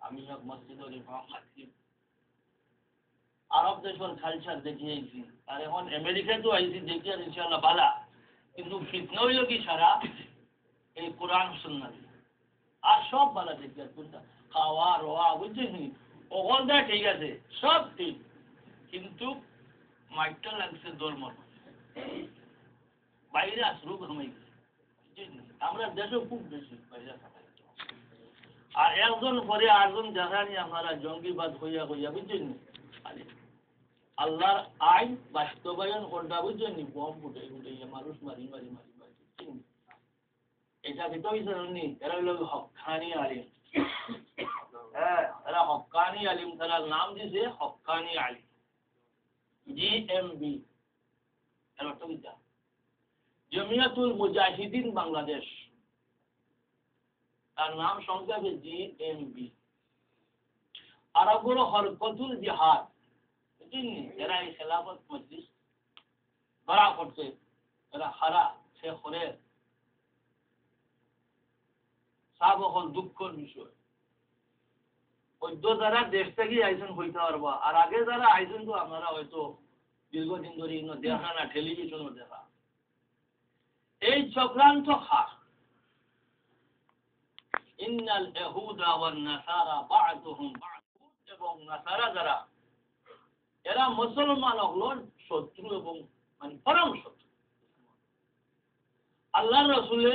আমি এক মসজিদের ইমাম খাতিব আরব দেশের কালচার দেখি আইছি আর এখন আমেরিকায় তো আইছি দেখি আর ইনশাআল্লাহ ভালা কিন্তু ফিতনা হইল কি সারা এই কোরআন সুন্নাহ আর সব ভালা দেখি আর কোনটা খাওয়া রোয়া বুঝছিস নি ওখানটা ঠিক আছে সব ঠিক কিন্তু মাইকটা লাগছে ধর্ম বাইরে আসরু ঘুমাই আমরা দেশও খুব বেশি বাইরে আর একজন পরে আটজন দেখা নিয়ে আপনারা জঙ্গিবাদ হইয়া হইয়া বুঝছেন আল্লাহর আইন বাস্তবায়ন করতে বুঝছেন নি বম ফুটে ফুটে মানুষ মারি মারি মারি মারি এটা কিন্তু নি এরা হইল হক্কানি আলিম হ্যাঁ এরা হক্কানি আলিম তারা নাম দিছে হক্কানি আলিম জিএমবি এর অর্থ কি জমিয়াতুল মুজাহিদিন বাংলাদেশ তার নাম সংক্ষেপে জিএমবি আরবগুলো হরকতুল জিহাদ এরা এই খেলাফত মজলিস ধরা করছে এরা হারা সে করে সব হল দুঃখের বিষয় বৈদ্য যারা দেশ থেকে আইসেন হইতে পারবা আর আগে যারা আইসেন তো আপনারা হয়তো দীর্ঘদিন ধরে দেখা না টেলিভিশনও দেখা এই চক্রান্ত খাস ইন্নাল ইহুদা ওয়ান নাসারা বা'দুহুম বা'দ এবং নাসারা যারা এরা মুসলমান হলোর শত্রু এবং মানে পরম শত্রু আল্লাহর রাসূলে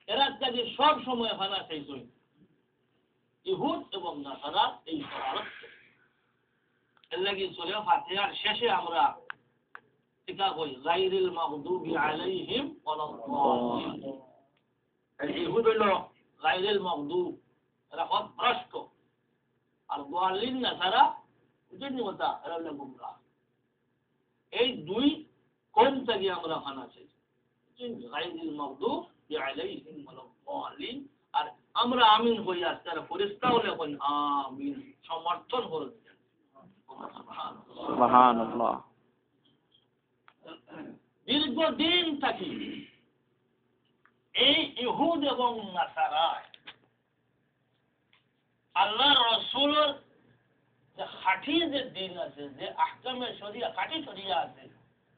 এরা কাজে সব সময় হানা চাইছেন ইহুদ এবং নাসারা এই শরারত এর লাগি সূরা ফাতিহার শেষে আমরা এটা কই গায়রিল মাগদুবি আলাইহিম ওয়ালাদ-দাল্লিন এই ইহুদ হলো গায়রিল মাগদুব এরা পথভ্রষ্ট আর দাল্লিন নাসারা বুঝেননি কথা এরা হলো গুমরাহ এই দুই কোন থেকে আমরা হানা চাই গায়রিল মাগদুবি আলাইহিম ওয়ালাদ-দাল্লিন আর আমরা আমিন হই আসতে আর ফেরেশতা হলে কোন আমিন সমর্থন করে সুবহানাল্লাহ দীর্ঘদিন থাকি এই ইহুদ এবং নাসারা আল্লাহ রসুলের যে খাঁটি যে দিন আছে যে আহকামে শরিয়া খাঁটি শরিয়া আছে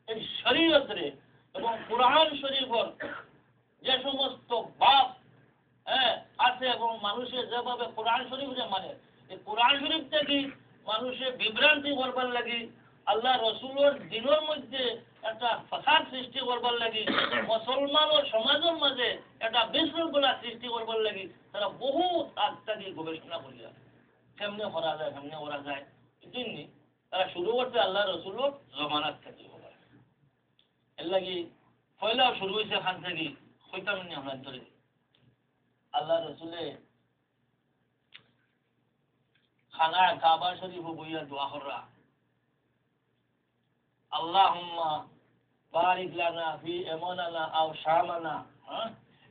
এই শরীয়তে এবং কুরআন শরীফের যে সমস্ত বাপ আছে এবং মানুষের যেভাবে কোরআন শরীফে মানে এই কোরআন শরীফ থেকে মানুষের বিভ্রান্তি করবার লাগি আল্লাহ রসুলের দিনের মধ্যে একটা ফাসাদ সৃষ্টি করবার লাগি মুসলমান ও সমাজের মাঝে একটা বিশৃঙ্খলা সৃষ্টি করবার লাগি তারা বহু আগ থেকে গবেষণা করিয়া কেমনে করা যায় কেমনে করা যায় বুঝলি তারা শুরু করতে আল্লাহ রসুলের জমানাত থেকে এর লাগি পয়লাও শুরু হয়েছে এখান থেকে হইতাম নি আমরা ধরে আল্লাহ রসুলে খানা কাবা শরীফ বইয়া দোয়া করা আল্লাহুম্মা বারিক লানা ফি আমানানা আও শামানা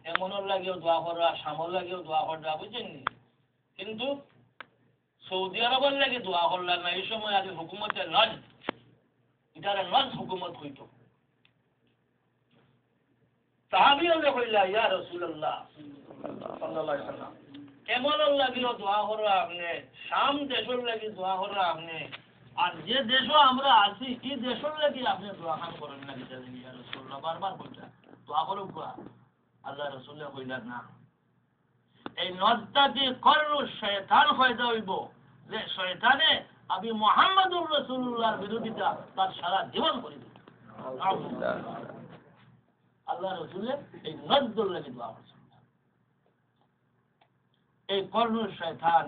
এমনের লাগেও দোয়া করা শামর লাগেও দোয়া করা বুঝছেন কিন্তু সৌদি আরবের লাগে দোয়া করলাম না এই সময় আগে হুকুমতে নজ এটারে নজ হুকুমত হইত সাহাবী হলে কইলা ইয়া রাসূলুল্লাহ সাল্লাল্লাহু আলাইহি ওয়াসাল্লাম এমনের লাগেও দোয়া করা আপনি শাম দেশের লাগি দোয়া করা আপনি আর যে দেশও আমরা আছি এই দেশের লাগি আপনি দোয়া খান করেন না এটা ইয়া রাসূলুল্লাহ বারবার বলতা দোয়া করো আল্লাহ রাসূলুল্লাহ কইলা না এই নজটা দিয়ে করলো শয়তান ফায়দা হইব যে শয়তানে আমি মুহাম্মদুর রাসূলুল্লাহর বিরোধিতা তার সারা জীবন করে দিবে আল্লাহ রাসূলের এই নজদুল লাগি দোয়া করছেন এই করলো শয়তান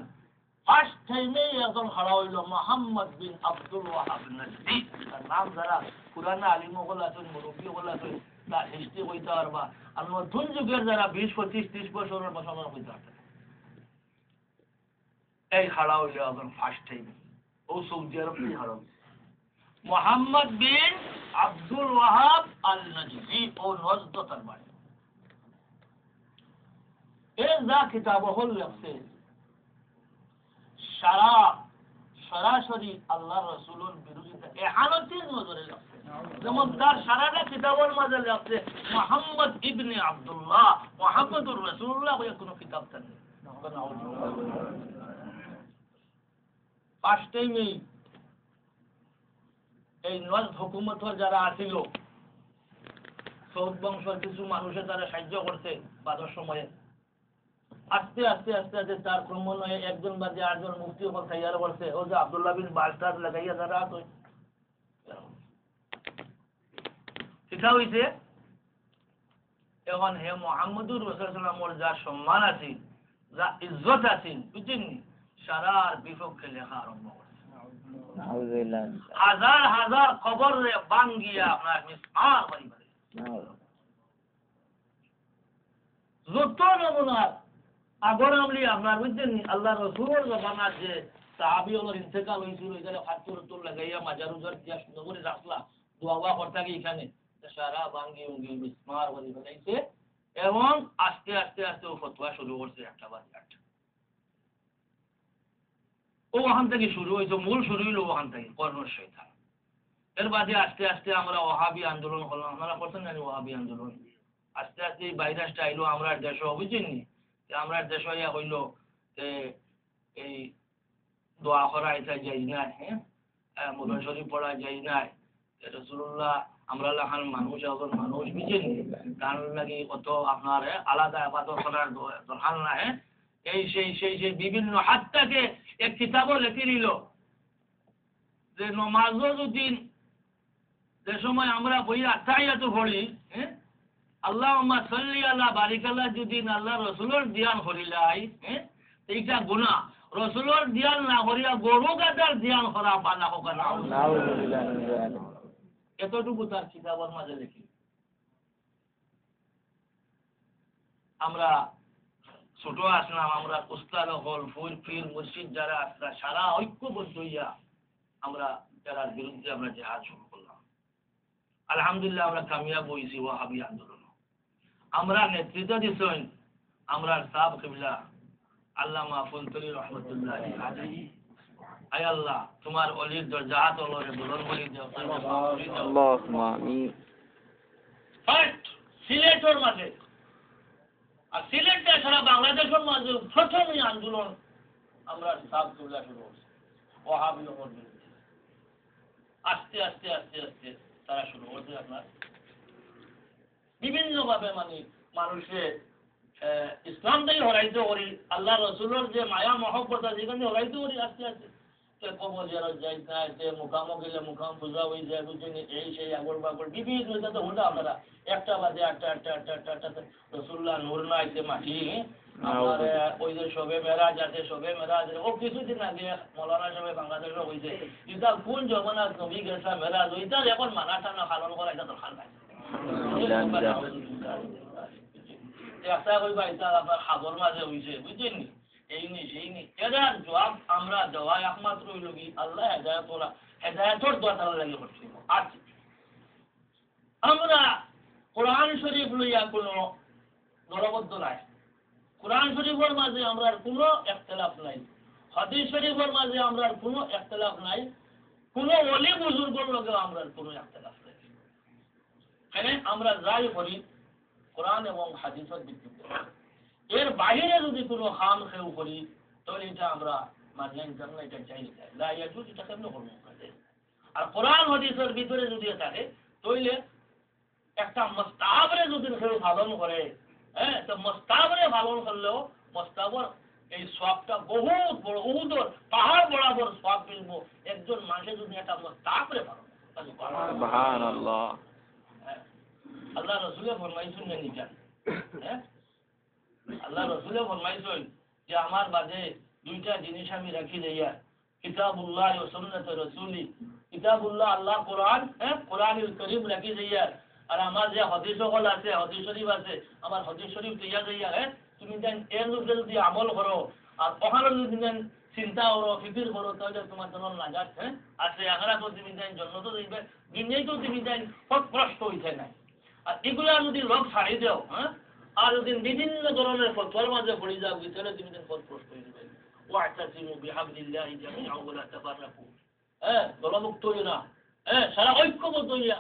ফার্স্ট টাইমে একজন খাড়া হইল মুহাম্মদ বিন আব্দুল ওয়াহাব নজদি তার নাম যারা পুরানা আলিম ওগুলো আছেন মুরব্বী ওগুলো আছেন তার হিস্ট্রি কইতে পারবা আর নতুন যুগের যারা 20-25-30 বছরের বছরের কইতে পারবে এই খাড়া হইল একজন ফার্স্ট টাইমে ও সৌদি আরব থেকে খাড়া হইল মুহাম্মদ বিন আব্দুল ওয়াহাব আল নজদি ও নজদ তার বাড়ি এই যা কিতাব হল লেখছে সরাসরি আল্লাহ রসুলের বিরোধিতা এহানতির নজরে লাগছে যেমন তার সারাটা কিতাবের মাঝে লাগছে মুহাম্মদ ইবনে আব্দুল্লাহ মুহাম্মদুর রাসূলুল্লাহ বলে কোনো কিতাব নেই ফার্স্ট টাইমেই এই নর্থ হুকুমতর যারা আসিল সৌদ বংশের কিছু মানুষের তারা সাহায্য করছে বাদর সময়ে আস্তে আস্তে আস্তে আস্তে তার ক্রমান্বয়ে একজন বাদে আটজন মুফতি ওপর তৈয়ার করছে ও যে আব্দুল্লাহ বিন বাজদাদ লাগাইয়া যারা আছে শিখা হইছে এখন হে মুহাম্মদুর রাসূলুল্লাহর যা সম্মান আছে যা ইজ্জত আছে বুঝছেন সারার বিপক্ষে লেখা আরম্ভ করছে হাজার হাজার খবর রে বাঙ্গিয়া আপনার মিসমার পরিবারে যত নমুনার আগর আমলি আপনার বুঝছেন আল্লাহ রসুলের জমানার যে সাহাবি ওর ইন্তেকাল হয়েছিল এখানে ফাতুর লাগাইয়া মাজার উজার দিয়া সুন্দর করে রাখলা দোয়া করতে গিয়ে এখানে সারা বাঙ্গি উঙ্গি মিসমার বলে ফেলাইছে এবং আস্তে আস্তে আস্তে ও ফতোয়া শুরু করছে একটা বাদে একটা ও ওখান থেকে শুরু হয়েছে মূল শুরু হইল ওখান থেকে কর্ণর শয়তান এর বাদে আস্তে আস্তে আমরা ওহাবি আন্দোলন করলাম আপনারা করছেন জানি ওহাবি আন্দোলন আস্তে আস্তে এই ভাইরাসটা আইলো আমরা দেশ বুঝছেন আমরা দেশ ইয়া হইল এই দোয়া করা এটা যাই নাই হ্যাঁ মুদন শরীফ পড়া যাই নাই রাসূলুল্লাহ আমরা লাহান মানুষ এখন মানুষ বুঝছেন তার লাগি কত আপনার আলাদা আবাদত করার দরকার নাই এই সেই বিভিন্ন হাতটাকে এক কিতাবও লিখে নিল যে নমাজও যদি যে সময় আমরা বই আত্মাইয়াত পড়ি হ্যাঁ আল্লাহুম্মা সাল্লি আলা বারিকাল্লাহ যদি আল্লাহ রসুলের ধ্যান করিলাই হ্যাঁ এইটা গুনাহ রসুলের ধ্যান না করিয়া গরু গাদার ধ্যান করা বানা হোক না এতটুকু তার কিতাবের মাঝে লিখি আমরা ছোট আসলাম আমরা উস্তাদ হল ফুল ফির মসজিদ যারা আসরা সারা ঐক্যবদ্ধ হইয়া আমরা যারার বিরুদ্ধে আমরা জেহাদ শুরু করলাম আলহামদুলিল্লাহ আমরা কামিয়াব হয়েছি ওয়াহাবি আন্দোলন আমরা নেতৃত্ব দিচ্ছেন আমরা সাহেব কিবলা আল্লামা ফুলতলি রহমতুল্লাহ আলাইহি আয় আল্লাহ তোমার অলির দরজাত ওলরে বুলন বলি দাও আল্লাহুম্মা আমিন ফার্স্ট সিলেটের মাঝে আর সিলেটে সারা বাংলাদেশের মাঝে প্রথম এই আন্দোলন আমরা সাহেব কিবলা শুরু করছি ওয়াহাবি বিরুদ্ধে আস্তে আস্তে আস্তে আস্তে তারা শুরু করছে আপনার বিভিন্নভাবে মানে মানুষে ইসলাম দিয়ে হরাইতে করি আল্লাহ রসুলের যে মায়া মহব্বত আছে এখানে হরাইতে করি আস্তে আস্তে কবর জিয়ারত যাই না মুকামও গেলে মুকাম পূজা হয়ে যায় বুঝছেন এই সেই আগর বাগর বিভিন্ন তো হলো আপনারা একটা বাজে একটা রসুল্লাহ নূর না আইতে মাটি আমার ওই যে শবে মেরাজ আছে শবে মেরাজ ও কিছুদিন আগে মৌলানা সাহেব বাংলাদেশে হয়েছে এটা কোন জমানার নবী গেছা মেরাজ ওইটার এখন মানা টানা পালন করা এটা দরকার নাই চেষ্টা করবা এটা আপনার খাবর মাঝে হয়েছে বুঝছেন এই নি সেই নি এটার জবাব আমরা দেওয়া একমাত্র হইল কি আল্লাহ হেদায়তর দোয়া লাগে করছি আচ্ছা আমরা কোরআন শরীফ লইয়া কোনো দলবদ্ধ নাই কোরআন শরীফের মাঝে আমরা কোনো ইখতিলাফ নাই হাদিস শরীফের মাঝে আমরা কোনো ইখতিলাফ নাই কোনো ওলি বুজুর্গের লগে আমরা কোনো ইখতিলাফ নাই এখানে আমরা যাই করি কোরআন এবং হাদিসের ভিত্তিতে এর বাইরে যদি কোনো খাম খেউ করি তাহলে এটা আমরা মানিয়ে নিতাম না এটা চাই না লা ইয়াজুজ এটা কেমন করবো আর কোরআন হাদিসের ভিতরে যদি থাকে তাহলে একটা মুস্তাহাবরে যদি কেউ পালন করে হ্যাঁ তো মুস্তাহাবরে পালন করলেও মুস্তাহাবর এই সওয়াবটা বহুত বড় উহুদের পাহাড় বরাবর সওয়াব মিলবো একজন মানুষের যদি একটা মুস্তাহাবরে পালন করে সুবহানাল্লাহ আল্লাহ রাসূলে ফরমাইছেন না হ্যাঁ আল্লাহ রাসূলে ফরমাইছেন যে আমার বাদে দুইটা জিনিস আমি রাখি দেইয়া কিতাবুল্লাহ ও সুন্নাত রাসূলি কিতাবুল্লাহ আল্লাহ কোরআন হ্যাঁ কোরআনুল কারীম রাখি দেইয়া আর আমার যে হাদিস সকল আছে হাদিস শরীফ আছে আমার হাদিস শরীফ তৈয়া যাইয়া হ্যাঁ তুমি দেন এর উপরে যদি আমল করো আর ওখানে যদি দেন চিন্তা করো ফিকির করো তাহলে তোমার জন্য নাজাত হ্যাঁ আছে আখিরাত তুমি দেন জান্নাত যাইবে দুনিয়াতেও তুমি দেন সব প্রশ্ন হইছে না আর এগুলা যদি লোক ছাড়ি দাও হ্যাঁ আর যদি বিভিন্ন ধরনের ফতোয়ার মাঝে পড়ে যাও তাহলে তুমি দেন সব প্রশ্ন হয়ে যাবে ওয়াতাসিমু বিহাবলিল্লাহি জামিআন ওয়া লা তাফাররাকু হ্যাঁ দলমুক্ত হইও না হ্যাঁ সারা ঐক্যবদ্ধ হইয়া